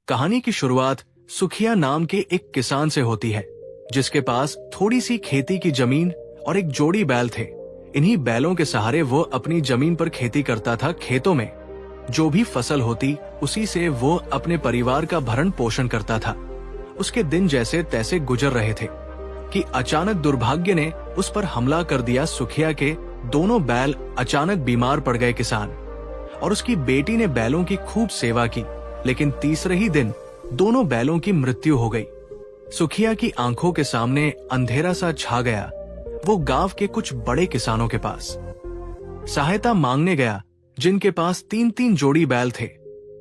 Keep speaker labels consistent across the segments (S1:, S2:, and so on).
S1: कहानी की शुरुआत सुखिया नाम के एक किसान से होती है, जिसके पास थोड़ी सी खेती की जमीन और एक जोड़ी बैल थे। इन्हीं बैलों के सहारे वो अपनी जमीन पर खेती करता था। खेतों में जो भी फसल होती, उसी से वो अपने परिवार का भरण पोषण करता था। उसके दिन जैसे तैसे गुजर रहे थे कि अचानक दुर्भाग्य ने उस पर हमला कर दिया। सुखिया के दोनों बैल अचानक बीमार पड़ गए। किसान और उसकी बेटी ने बैलों की खूब सेवा की, लेकिन तीसरे ही दिन दोनों बैलों की मृत्यु हो गई। सुखिया की आंखों के सामने अंधेरा सा छा गया। वो गांव के कुछ बड़े किसानों के पास सहायता मांगने गया, जिनके पास 3-3 जोड़ी बैल थे,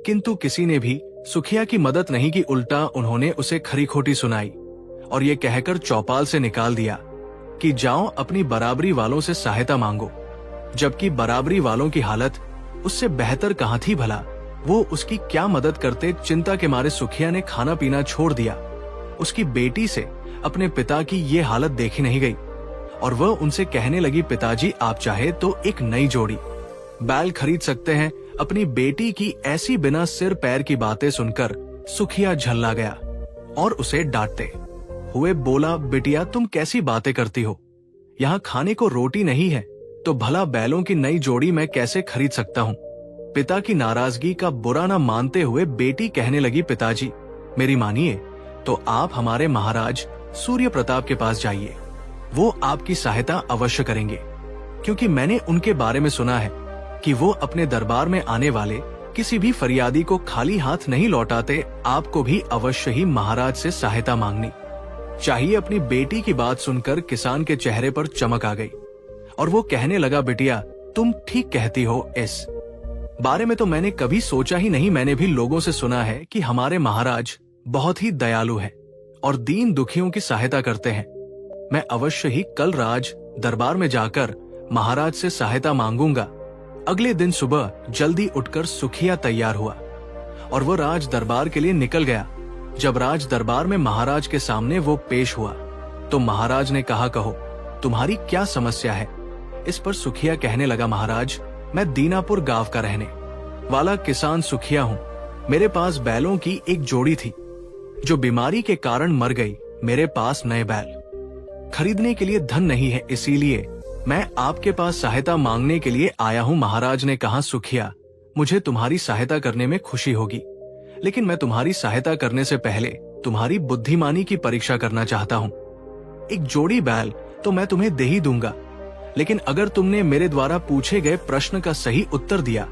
S1: किंतु किसी ने भी सुखिया की मदद नहीं की। उल्टा उन्होंने उसे खरी खोटी सुनाई और ये कहकर चौपाल से निकाल दिया कि जाओ अपनी बराबरी वालों से सहायता मांगो। जबकि बराबरी वालों की हालत उससे बेहतर कहां थी भला। वो उसकी क्या मदद करते। चिंता के मारे सुखिया ने खाना पीना छोड़ दिया। उसकी बेटी से अपने पिता की ये हालत देखी नहीं गई और वह उनसे कहने लगी, पिताजी आप चाहे तो एक नई जोड़ी बैल खरीद सकते हैं। अपनी बेटी की ऐसी बिना सिर पैर की बातें सुनकर सुखिया झल्ला गया और उसे डांटते हुए बोला, बिटिया तुम कैसी बातें करती हो, यहाँ खाने को रोटी नहीं है तो भला बैलों की नई जोड़ी मैं कैसे खरीद सकता हूँ। पिता की नाराजगी का बुरा न मानते हुए बेटी कहने लगी, पिताजी मेरी मानिए तो आप हमारे महाराज सूर्य प्रताप के पास जाइए, वो आपकी सहायता अवश्य करेंगे। क्योंकि मैंने उनके बारे में सुना है कि वो अपने दरबार में आने वाले किसी भी फरियादी को खाली हाथ नहीं लौटाते। आपको भी अवश्य ही महाराज से सहायता मांगनी चाहिए। अपनी बेटी की बात सुनकर किसान के चेहरे पर चमक आ गई और वो कहने लगा, बिटिया तुम ठीक कहती हो, इस बारे में तो मैंने कभी सोचा ही नहीं। मैंने भी लोगों से सुना है कि हमारे महाराज बहुत ही दयालु हैं और दीन दुखियों की सहायता करते हैं। मैं अवश्य ही कल राज दरबार में जाकर महाराज से सहायता मांगूंगा। अगले दिन सुबह जल्दी उठकर सुखिया तैयार हुआ और वो राज दरबार के लिए निकल गया। जब राज दरबार में महाराज के सामने वो पेश हुआ तो महाराज ने कहा, कहो तुम्हारी क्या समस्या है। इस पर सुखिया कहने लगा, महाराज मैं दीनापुर गांव का रहने वाला किसान सुखिया हूँ। मेरे पास बैलों की एक जोड़ी थी जो बीमारी के कारण मर गई। मेरे पास नए बैल खरीदने के लिए धन नहीं है, इसीलिए मैं आपके पास सहायता मांगने के लिए आया हूँ। महाराज ने कहा, सुखिया मुझे तुम्हारी सहायता करने में खुशी होगी, लेकिन मैं तुम्हारी सहायता करने से पहले तुम्हारी बुद्धिमानी की परीक्षा करना चाहता हूँ। एक जोड़ी बैल तो मैं तुम्हें दे ही दूंगा, लेकिन अगर तुमने मेरे द्वारा पूछे गए प्रश्न का सही उत्तर दिया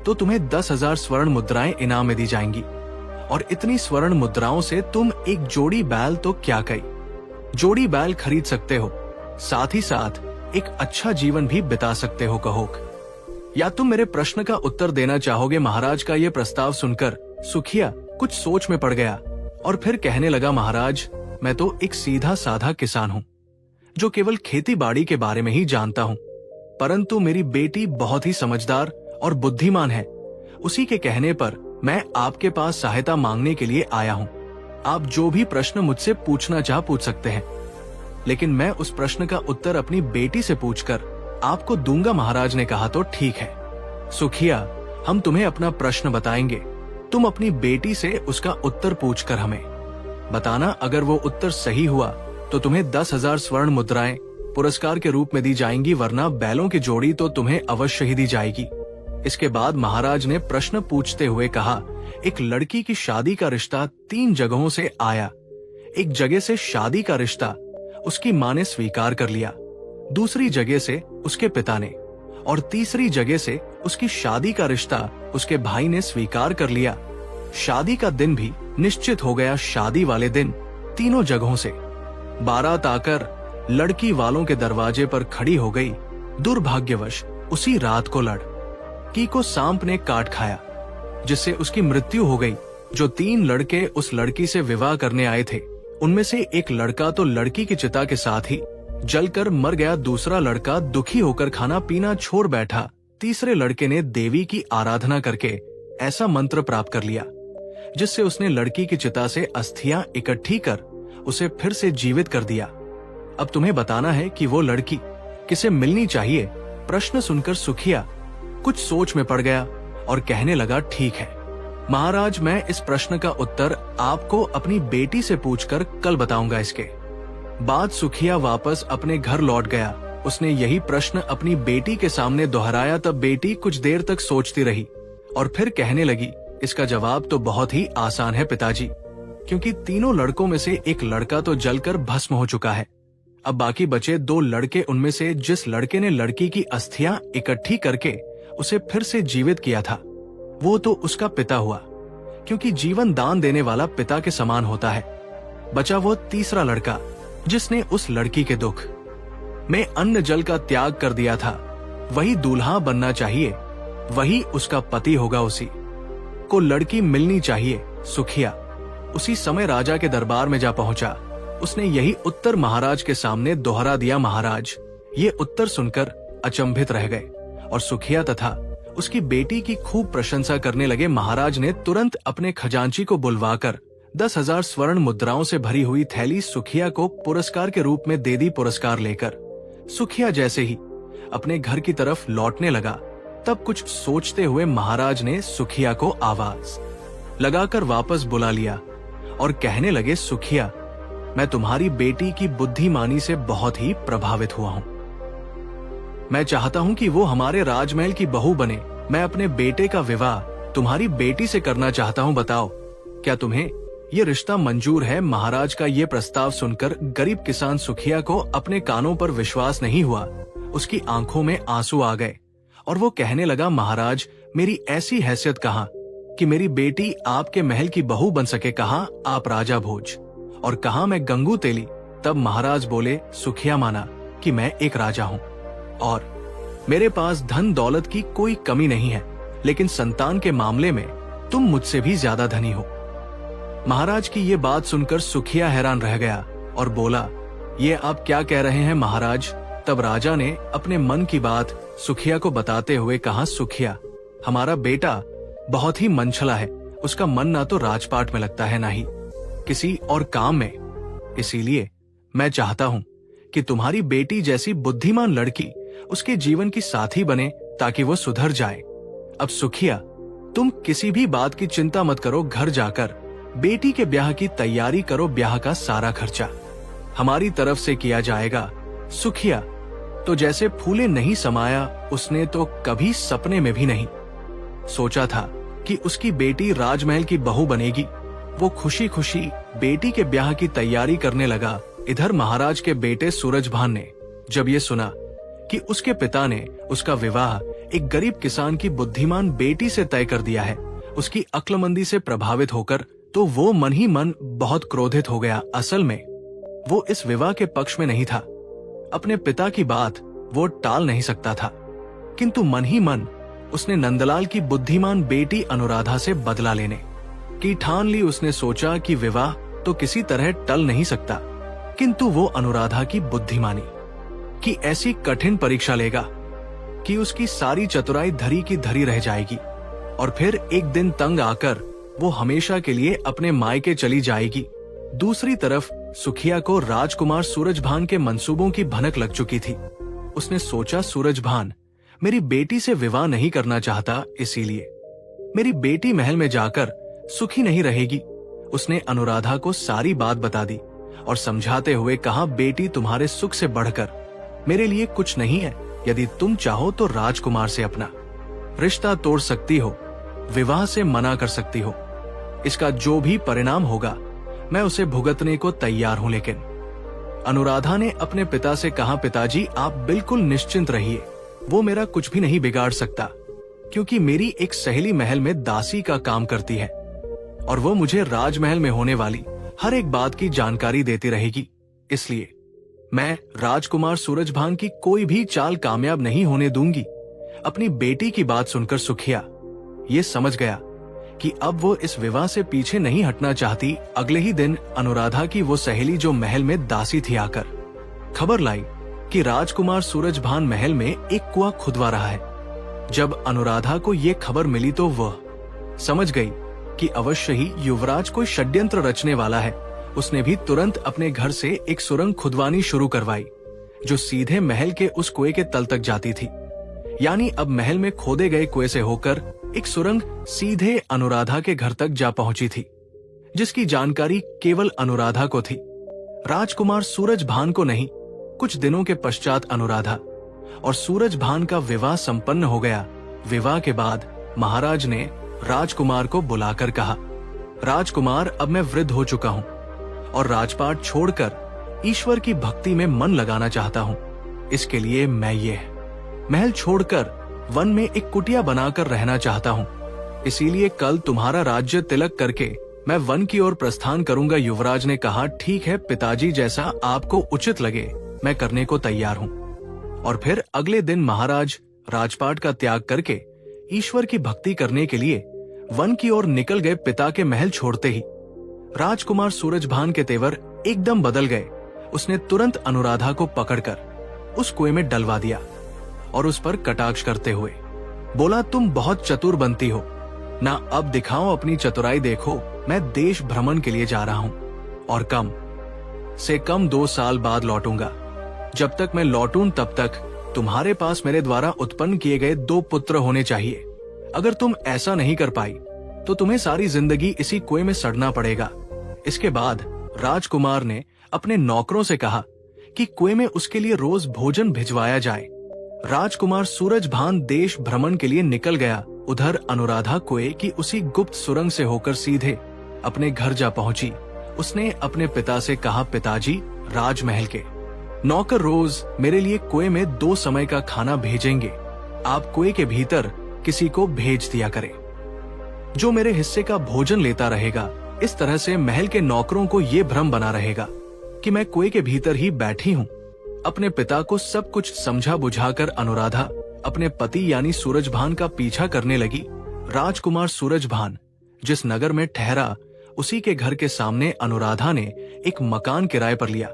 S1: तो तुम्हें 10,000 स्वर्ण मुद्राएं इनाम में दी जाएंगी। और इतनी स्वर्ण मुद्राओं से तुम एक जोड़ी बैल तो क्या कई जोड़ी बैल खरीद सकते हो, साथ ही साथ एक अच्छा जीवन भी बिता सकते हो। कहो या तुम मेरे प्रश्न का उत्तर देना चाहोगे। महाराज का यह प्रस्ताव सुनकर सुखिया कुछ सोच में पड़ गया और फिर कहने लगा, महाराज मैं तो एक सीधा साधा किसान हूँ जो केवल खेती बाड़ी के बारे में ही जानता हूँ, परंतु मेरी बेटी बहुत ही समझदार और बुद्धिमान है। उसी के कहने पर मैं आपके पास सहायता मांगने के लिए आया हूँ। आप जो भी प्रश्न मुझसे पूछना चाह पूछ सकते हैं, लेकिन मैं उस प्रश्न का उत्तर अपनी बेटी से पूछकर आपको दूंगा। महाराज ने कहा, तो ठीक है सुखिया, हम तुम्हें अपना प्रश्न बताएंगे। तुम अपनी बेटी से उसका उत्तर पूछकर हमें बताना। अगर वो उत्तर सही हुआ तो तुम्हें 10,000 स्वर्ण मुद्राएं पुरस्कार के रूप में दी जाएंगी, वरना बैलों की जोड़ी तो तुम्हें अवश्य ही दी जाएगी। इसके बाद महाराज ने प्रश्न पूछते हुए कहा, एक लड़की की शादी का रिश्ता 3 जगहों से आया। एक जगह से शादी का रिश्ता उसकी मां ने स्वीकार कर लिया, दूसरी जगह से उसके पिता ने, और तीसरी जगह से उसकी शादी का रिश्ता उसके भाई ने स्वीकार कर लिया। शादी का दिन भी निश्चित हो गया। शादी वाले दिन तीनों जगहों से बारात आकर लड़की वालों के दरवाजे पर खड़ी हो गई। दुर्भाग्यवश उसी रात को लड़की को सांप ने काट खाया, जिससे उसकी मृत्यु हो गई। जो 3 लड़के उस लड़की से विवाह करने आए थे, उनमें से एक लड़का तो लड़की की चिता के साथ ही जलकर मर गया। दूसरा लड़का दुखी होकर खाना पीना छोड़ बैठा। तीसरे लड़के ने देवी की आराधना करके ऐसा मंत्र प्राप्त कर लिया जिससे उसने लड़की की चिता से अस्थियां इकट्ठी कर उसे फिर से जीवित कर दिया। अब तुम्हें बताना है कि वो लड़की किसे मिलनी चाहिए। प्रश्न सुनकर सुखिया कुछ सोच में पड़ गया और कहने लगा, ठीक है महाराज, मैं इस प्रश्न का उत्तर आपको अपनी बेटी से पूछकर कल बताऊंगा। इसके बाद सुखिया वापस अपने घर लौट गया। उसने यही प्रश्न अपनी बेटी के सामने दोहराया। तब बेटी कुछ देर तक सोचती रही और फिर कहने लगी, इसका जवाब तो बहुत ही आसान है पिताजी, क्योंकि तीनों लड़कों में से एक लड़का तो जलकर भस्म हो चुका है। अब बाकी बचे 2 लड़के, उनमें से जिस लड़के ने लड़की की अस्थियां इकट्ठी करके उसे फिर से जीवित किया था, वो तो उसका पिता हुआ, क्योंकि जीवन दान देने वाला पिता के समान होता है। बचा वो तीसरा लड़का, जिसने उस लड़की के दुख में अन्न जल का त्याग कर दिया था। वही दूल्हा बनना चाहिए, वही उसका पति होगा। उसी को लड़की मिलनी चाहिए। सुखिया उसी समय राजा के दरबार में जा पहुंचा। उसने यही उत्तर महाराज के सामने दोहरा दिया। महाराज ये उत्तर सुनकर अचंभित रह गए और सुखिया तथा उसकी बेटी की खूब प्रशंसा करने लगे। महाराज ने तुरंत अपने खजांची को बुलवाकर 10,000 स्वर्ण मुद्राओं से भरी हुई थैली सुखिया को पुरस्कार के रूप में दे दी। पुरस्कार लेकर सुखिया जैसे ही अपने घर की तरफ लौटने लगा, तब कुछ सोचते हुए महाराज ने सुखिया को आवाज लगाकर वापस बुला लिया और कहने लगे, सुखिया, मैं तुम्हारी बेटी की बुद्धिमानी से बहुत ही प्रभावित हुआ हूं। मैं चाहता हूं कि वो हमारे राजमहल की बहू बने। मैं अपने बेटे का विवाह तुम्हारी बेटी से करना चाहता हूं। बताओ, क्या तुम्हें ये रिश्ता मंजूर है? महाराज का ये प्रस्ताव सुनकर गरीब किसान सुखिया को अपने कानों पर विश्वास नहीं हुआ। उसकी आंखों में आंसू आ गए और वो कहने लगा, महाराज, मेरी ऐसी हैसियत कहाँ कि मेरी बेटी आपके महल की बहू बन सके। कहाँ आप राजा भोज और कहाँ मैं गंगू तेली। तब महाराज बोले, सुखिया माना कि मैं एक राजा हूँ और मेरे पास धन दौलत की कोई कमी नहीं है, लेकिन संतान के मामले में तुम मुझसे भी ज्यादा धनी हो। महाराज की ये बात सुनकर सुखिया हैरान रह गया और बोला, ये आप क्या कह रहे हैं महाराज? तब राजा ने अपने मन की बात सुखिया को बताते हुए कहा, सुखिया, हमारा बेटा बहुत ही मनछला है। उसका मन ना तो राजपाट में लगता है, ना ही किसी और काम में। इसीलिए मैं चाहता हूँ कि तुम्हारी बेटी जैसी बुद्धिमान लड़की उसके जीवन की साथी बने, ताकि वो सुधर जाए। अब सुखिया, तुम किसी भी बात की चिंता मत करो। घर जाकर बेटी के ब्याह की तैयारी करो। ब्याह का सारा खर्चा हमारी तरफ से किया जाएगा। सुखिया तो जैसे फूले नहीं समाया, उसने तो कभी सपने में भी नहीं सोचा था कि उसकी बेटी राजमहल की बहू बनेगी। वो खुशी खुशी बेटी के ब्याह की तैयारी करने लगा। इधर महाराज के बेटे सूरजभान ने जब ये सुना कि उसके पिता ने उसका विवाह एक गरीब किसान की बुद्धिमान बेटी से तय कर दिया है, उसकी अक्लमंदी से प्रभावित होकर तो वो मन ही मन बहुत क्रोधित हो गया। असल में वो इस विवाह के पक्ष में नहीं था। अपने पिता की बात वो टाल नहीं सकता था, किंतु मन ही मन उसने नंदलाल की बुद्धिमान बेटी अनुराधा से बदला लेने की ठान ली। उसने सोचा कि विवाह तो किसी तरह टल नहीं सकता, किंतु वो अनुराधा की बुद्धिमानी की ऐसी कठिन परीक्षा लेगा कि उसकी सारी चतुराई धरी की धरी रह जाएगी और फिर एक दिन तंग आकर वो हमेशा के लिए अपने मायके चली जाएगी। दूसरी तरफ सुखिया को राजकुमार सूरजभान के मंसूबों की भनक लग चुकी थी। उसने सोचा, सूरजभान मेरी बेटी से विवाह नहीं करना चाहता, इसीलिए मेरी बेटी महल में जाकर सुखी नहीं रहेगी। उसने अनुराधा को सारी बात बता दी और समझाते हुए कहा, बेटी तुम्हारे सुख से बढ़कर मेरे लिए कुछ नहीं है। यदि तुम चाहो तो राजकुमार से अपना रिश्ता तोड़ सकती हो, विवाह से मना कर सकती हो। इसका जो भी परिणाम होगा मैं उसे भुगतने को तैयार हूं। लेकिन अनुराधा ने अपने पिता से कहा, पिताजी आप बिल्कुल निश्चिंत रहिए, वो मेरा कुछ भी नहीं बिगाड़ सकता, क्योंकि मेरी एक सहेली महल में दासी का काम करती है और वो मुझे राजमहल में होने वाली हर एक बात की जानकारी देती रहेगी। इसलिए मैं राजकुमार सूरजभान की कोई भी चाल कामयाब नहीं होने दूंगी। अपनी बेटी की बात सुनकर सुखिया ये समझ गया कि अब वो इस विवाह से पीछे नहीं हटना चाहती। अगले ही दिन अनुराधा की वो सहेली जो महल में दासी थी आकर खबर लाई कि राजकुमार सूरजभान महल में एक कुआं खुदवा रहा है। जब अनुराधा को ये खबर मिली तो वह समझ गई कि अवश्य ही युवराज कोई षड्यंत्र रचने वाला है। उसने भी तुरंत अपने घर से एक सुरंग खुदवानी शुरू करवाई, जो सीधे महल के उस कुएं के तल तक जाती थी। यानी अब महल में खोदे गए कुएं से होकर एक सुरंग सीधे अनुराधा के घर तक जा पहुंची थी, जिसकी जानकारी केवल अनुराधा को थी। राजकुमार सूरजभान को नहीं। कुछ दिनों के पश्चात अनुराधा और सूरजभान का विवाह संपन्न हो गया। विवाह के बाद महाराज ने राजकुमार को बुलाकर कहा, राजकुमार, अब मैं वृद्ध हो चुका हूँ और राजपाट छोड़कर ईश्वर की भक्ति में मन लगाना चाहता हूँ। इसके लिए मैं ये महल छोड़कर वन में एक कुटिया बनाकर रहना चाहता हूँ। इसीलिए कल तुम्हारा राज्य तिलक करके मैं वन की ओर प्रस्थान करूंगा। युवराज ने कहा, ठीक है पिताजी, जैसा आपको उचित लगे मैं करने को तैयार हूँ। और फिर अगले दिन महाराज राजपाट का त्याग करके ईश्वर की भक्ति करने के लिए वन की ओर निकल गए। पिता के महल छोड़ते ही राजकुमार सूरजभान के तेवर एकदम बदल गए। उसने तुरंत अनुराधा को पकड़कर उस कुएं में डलवा दिया और उस पर कटाक्ष करते हुए बोला, तुम बहुत चतुर बनती हो ना, अब दिखाओ अपनी चतुराई देखो। मैं देश भ्रमण के लिए जा रहा हूँ और कम से कम 2 साल बाद लौटूंगा। जब तक मैं लौटूं तब तक तुम्हारे पास मेरे द्वारा उत्पन्न किए गए 2 पुत्र होने चाहिए। अगर तुम ऐसा नहीं कर पाई तो तुम्हें सारी जिंदगी इसी कुएं में सड़ना पड़ेगा। इसके बाद राजकुमार ने अपने नौकरों से कहा कि कुएं में उसके लिए रोज भोजन भिजवाया जाए। राजकुमार सूरजभान देश भ्रमण के लिए निकल गया। उधर अनुराधा कुएं की उसी गुप्त सुरंग से होकर सीधे अपने घर जा पहुंची। उसने अपने पिता से कहा, पिताजी, राजमहल के नौकर रोज मेरे लिए कुएं में 2 समय का खाना भेजेंगे। आप कुएं के भीतर किसी को भेज दिया करें जो मेरे हिस्से का भोजन लेता रहेगा। इस तरह से महल के नौकरों को ये भ्रम बना रहेगा कि मैं कुएं के भीतर ही बैठी हूँ। अपने पिता को सब कुछ समझा बुझाकर अनुराधा अपने पति यानी सूरजभान का पीछा करने लगी। राजकुमार सूरजभान जिस नगर में ठहरा उसी के घर के सामने अनुराधा ने एक मकान किराए पर लिया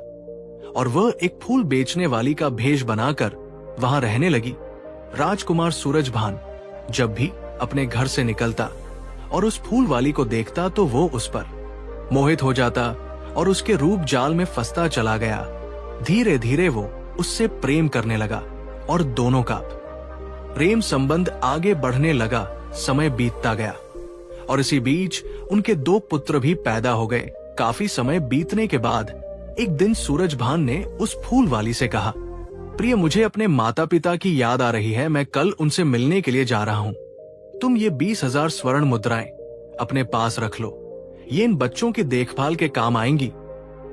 S1: और वह एक फूल बेचने वाली का भेष बनाकर वहां रहने लगी। राजकुमार सूरजभान जब भी अपने घर से निकलता और उस फूल वाली को देखता तो वो उस पर मोहित हो जाता और उसके रूप जाल में फंसता चला गया। धीरे धीरे वो उससे प्रेम करने लगा और दोनों का प्रेम संबंध आगे बढ़ने लगा। समय बीतता गया और इसी बीच उनके 2 पुत्र भी पैदा हो गए। काफी समय बीतने के बाद एक दिन सूरजभान ने उस फूल वाली से कहा, प्रिय, मुझे अपने माता पिता की याद आ रही है। मैं कल उनसे मिलने के लिए जा रहा हूँ। तुम ये 20,000 स्वर्ण मुद्राएं अपने पास रख लो, ये इन बच्चों की देखभाल के काम आएंगी।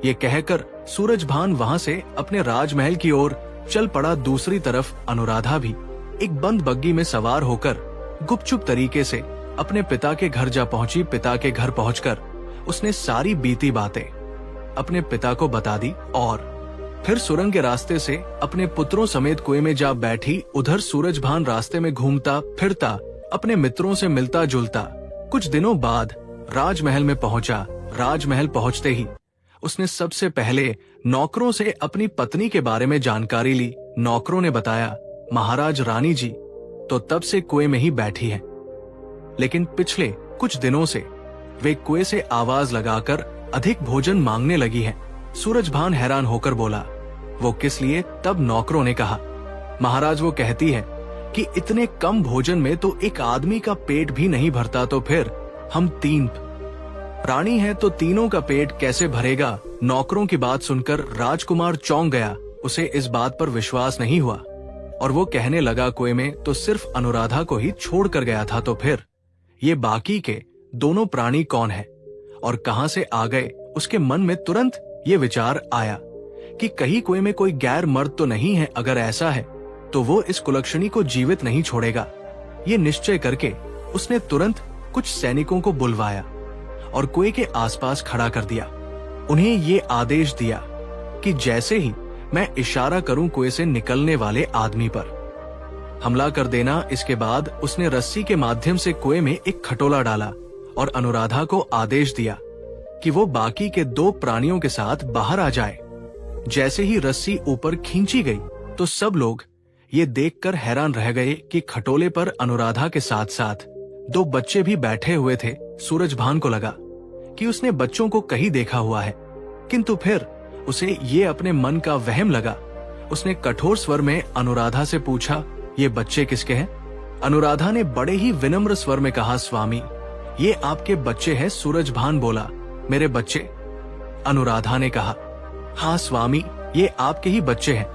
S1: ये कहकर सूरजभान वहां से अपने राजमहल की ओर चल पड़ा। दूसरी तरफ अनुराधा भी एक बंद बग्गी में सवार होकर गुपचुप तरीके से अपने पिता के घर जा पहुंची। पिता के घर पहुंचकर उसने सारी बीती बातें अपने पिता को बता दी और फिर सुरंग के रास्ते से अपने पुत्रों समेत कुएं में जा बैठी। उधर सूरजभान रास्ते में घूमता फिरता अपने मित्रों से मिलता जुलता। कुछ दिनों बाद राजमहल में पहुंचा। राजमहल पहुंचते ही उसने सबसे पहले नौकरों से अपनी पत्नी के बारे में जानकारी ली। नौकरों ने बताया, महाराज रानी जी तो तब से कुएं में ही बैठी हैं, लेकिन पिछले कुछ दिनों से वे कुएं से आवाज लगाकर अधिक भोजन मांगने लगी हैं। सूरजभान हैरान होकर बोला, वो किस लिए? तब नौकरों ने कहा, महाराज वो कहती है कि इतने कम भोजन में तो एक आदमी का पेट भी नहीं भरता, तो फिर हम 3 प्राणी हैं तो तीनों का पेट कैसे भरेगा? नौकरों की बात सुनकर राजकुमार चौंक गया। उसे इस बात पर विश्वास नहीं हुआ और वो कहने लगा, कुएं में तो सिर्फ अनुराधा को ही छोड़ कर गया था, तो फिर ये बाकी के दोनों प्राणी कौन है और कहां से आ गए? उसके मन में तुरंत ये विचार आया कि कहीं कुएं में कोई गैर मर्द तो नहीं है। अगर ऐसा है तो वो इस कुलक्षणी को जीवित नहीं छोड़ेगा। ये निश्चय करके उसने तुरंत कुछ सैनिकों को बुलवाया और कुएं के आसपास खड़ा कर दिया। उन्हें ये आदेश दिया कि जैसे ही मैं इशारा करूं कुएं से निकलने वाले आदमी पर हमला कर देना। इसके बाद उसने रस्सी के माध्यम से कुएं में एक खटोला डाला और अनुराधा को आदेश दिया कि वो बाकी के 2 प्राणियों के साथ बाहर आ जाए। जैसे ही रस्सी ऊपर खींची गई तो सब लोग ये देखकर हैरान रह गए कि खटोले पर अनुराधा के साथ साथ 2 बच्चे भी बैठे हुए थे। सूरजभान को लगा कि उसने बच्चों को कहीं देखा हुआ है, किंतु फिर उसे ये अपने मन का वहम लगा। उसने कठोर स्वर में अनुराधा से पूछा, ये बच्चे किसके हैं? अनुराधा ने बड़े ही विनम्र स्वर में कहा, स्वामी, ये आपके बच्चे हैं। सूरजभान बोला, मेरे बच्चे? अनुराधा ने कहा, हाँ स्वामी, ये आपके ही बच्चे हैं।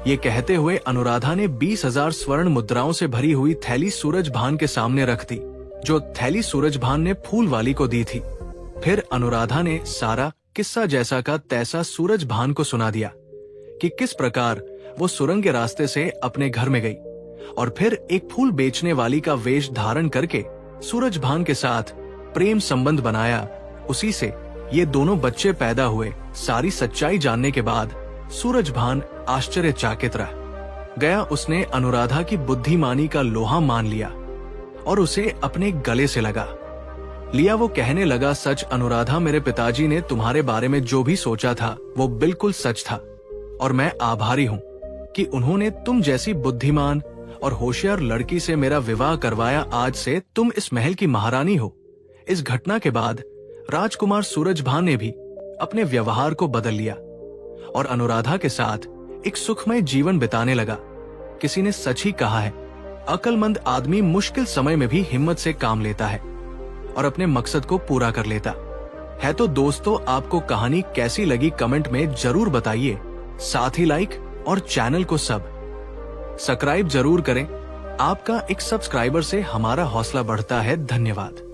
S1: ये कहते हुए अनुराधा ने 20,000 स्वर्ण मुद्राओं से भरी हुई थैली सूरजभान के सामने रख दी, जो थैली सूरजभान ने फूलवाली को दी थी। फिर अनुराधा ने सारा किस्सा जैसा का तैसा सूरजभान को सुना दिया कि किस प्रकार वो सुरंग के रास्ते से अपने घर में गई और फिर एक फूल बेचने वाली का वेश धारण करके सूरजभान के साथ प्रेम संबंध बनाया। उसी से ये दोनों बच्चे पैदा हुए। सारी सच्चाई जानने के बाद सूरजभान आश्चर्यचकित रह गया। उसने अनुराधा की बुद्धिमानी का लोहा मान लिया और उसे अपने गले से लगा लिया। वो कहने लगा, सच अनुराधा, मेरे पिताजी ने तुम्हारे बारे में जो भी सोचा था वो बिल्कुल सच था और मैं आभारी हूँ कि उन्होंने तुम जैसी बुद्धिमान और होशियार लड़की से मेरा विवाह करवाया। आज से तुम इस महल की महारानी हो। इस घटना के बाद राजकुमार सूरजभान ने भी अपने व्यवहार को बदल लिया और अनुराधा के साथ एक सुखमय जीवन बिताने लगा। किसी ने सच ही कहा है, अक्लमंद आदमी मुश्किल समय में भी हिम्मत से काम लेता है और अपने मकसद को पूरा कर लेता है। तो दोस्तों, आपको कहानी कैसी लगी कमेंट में जरूर बताइए। साथ ही लाइक और चैनल को सब्सक्राइब जरूर करें। आपका एक सब्सक्राइबर से हमारा हौसला बढ़ता है। धन्यवाद।